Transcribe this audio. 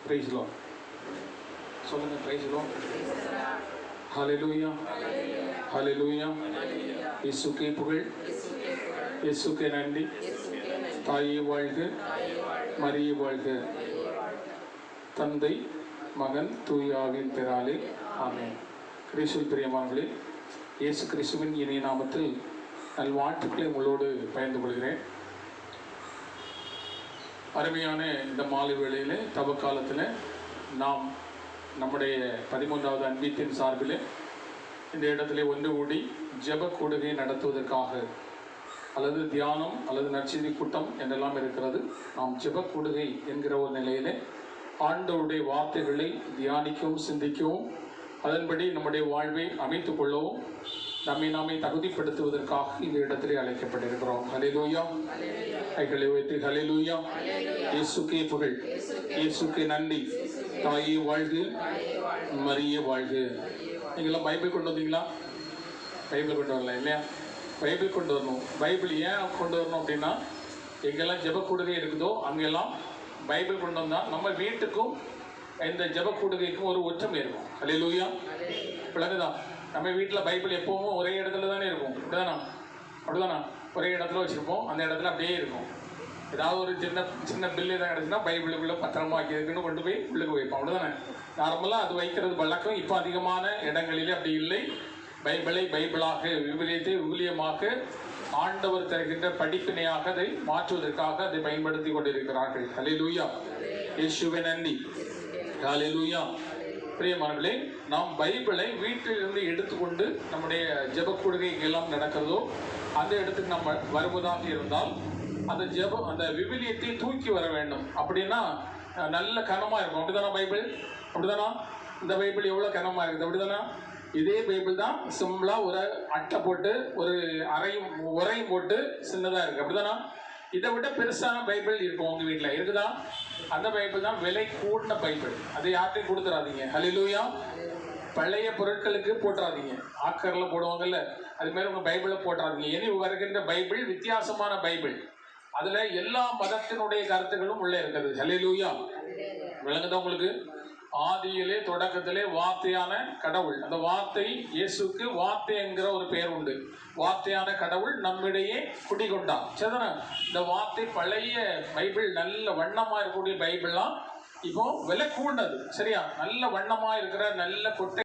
Price Lord சொல்லுங்க. Praise Lord. Hallelujah, hallelujah. இயேசுக்கே புகழ், இயேசுக்கே நன்றி. தாயே வாழ்க, மரியே வாழ்க. தந்தை, மகன், தூய ஆவியின் பெயராலே ஆமென். கிறிஸ்துவில் பிரியமானவர்களே, இயேசு கிறிஸ்துவின் இனிய நாமத்தில் நல்வாழ்த்துக்களை உங்களோடு பகிர்ந்து கொள்கிறேன். அருமையான இந்த மாலை வேளையில் தவக்காலத்தில் நாம் நம்முடைய 13வது அன்பியத்தின் சார்பில் இந்த இடத்துல ஒன்று கூடி ஜெப கூடுகை நடத்துவதற்காக, அல்லது தியானம் அல்லது நற்செய்தி கூட்டம் என்றெல்லாம் இருக்கிறது. நாம் ஜெப கூடுகை என்கிற ஒரு நிலையில் ஆண்டவருடைய வார்த்தைகளை தியானிக்கவும் சிந்திக்கவும், அதன்படி நம்முடைய வாழ்வை அமைத்துக் கொள்ளவும், நம்மை நாமே தகுதிப்படுத்துவதற்காக இந்த இடத்திலே அழைக்கப்பட்டிருக்கிறோம். ஹல்லேலூயா. கைகளை வைத்து ஹல்லேலூயா. இயேசுக்கே புகழ், இயேசுக்கே நன்றி. தாயே வாழ்க, மரியே வாழ்க. நீங்களாம் பைபிள் கொண்டு வந்தீங்களா? பைபிள் கொண்டு வரல இல்லையா? பைபிள் கொண்டு வரணும். பைபிள் ஏன் கொண்டு வரணும் அப்படின்னா, எங்கெல்லாம் ஜெப கூடுகை இருக்குதோ அங்கெல்லாம் பைபிள் கொண்டு வந்தால் நம்ம வீட்டுக்கும் இந்த ஜெப கூடுகைக்கும் ஒரு ஒற்றுமை இருக்கும். ஹல்லேலூயா. பிள்ளைங்கதான் நம்ம வீட்டில் பைபிள் எப்பவும் ஒரே இடத்துல தானே இருக்கும். அப்படிதானா? ஒரே இடத்துல வச்சுருப்போம். அந்த இடத்துல அப்படியே இருக்கும். ஏதாவது ஒரு சின்ன பில்லு தான் கிடச்சுன்னா பைபிளுக்குள்ளே பத்திரமா வைக்கிறதுக்குன்னு கொண்டு போய் உள்ளுக்கு வைப்போம். அப்படிதானே? நார்மலாக அது வைக்கிறது பழக்கம். இப்போ அதிகமான இடங்களிலே அப்படி இல்லை. பைபிளை பைபிளாக, விவிலியத்தை விவிலியமாக, ஆண்டவர் தருகின்ற படிப்பினையாக அதை மாற்றுவதற்காக அதை பயன்படுத்தி கொண்டிருக்கிறார்கள். ஹல்லேலூயா. இயேசுவே நன்றி. ஹல்லேலூயா. பிரியமானவர்களே, நாம் பைபிளை வீட்டிலிருந்து எடுத்துக்கொண்டு நம்முடைய ஜெப கூடுகைக்கு எல்லாம் நடக்கிறதோ அந்த இடத்துக்கு நம்ம வருவதாக இருந்தால் அந்த விவிலியத்தை தூக்கி வர வேண்டும். அப்படின்னா நல்ல கனமாக இருக்கும். அப்படிதானா? பைபிள் அப்படிதானா? இந்த பைபிள் எவ்வளோ கனமாக இருக்குது. அப்படிதானா? இதே பைபிள் தான் சிம்பிளாக ஒரு அட்டை போட்டு ஒரு உரையும் போட்டு சின்னதாக இருக்குது. அப்படிதானா? இதை விட பெருசான பைபிள் இருக்கும் உங்கள் வீட்டில் இருக்குதா? அந்த பைபிள் தான் விலை கூடின பைபிள். அதை யார்ட்டையும் கொடுத்துடாதீங்க. ஹல்லேலூயா. பழைய பொருட்களுக்கு போட்டுறாதீங்க. ஆக்கரில் போடுவாங்கல்ல, அதுமாரி உங்கள் பைபிளை போட்டுறாதீங்க. இனி வருகின்ற பைபிள் வித்தியாசமான பைபிள். அதில் எல்லா மதத்தினுடைய கருத்துக்களும் உள்ளே இருக்குது. ஹல்லேலூயா. விளங்குதா உங்களுக்கு? ஆதியிலே தொடக்கத்திலே வார்த்தையான கடவுள். அந்த வார்த்தை இயேசுக்கு வார்த்தை என்கிற ஒரு பெயர் உண்டு. வார்த்தையான கடவுள் நம்மிடையே குடிகொண்டார். சரிதானே? இந்த வார்த்தை பழைய பைபிள் நல்ல வண்ணமாக இருக்கக்கூடிய பைபிள்லாம் இப்போ விலை கூடது. சரியா? நல்ல வண்ணமாக இருக்கிற நல்ல கொட்டை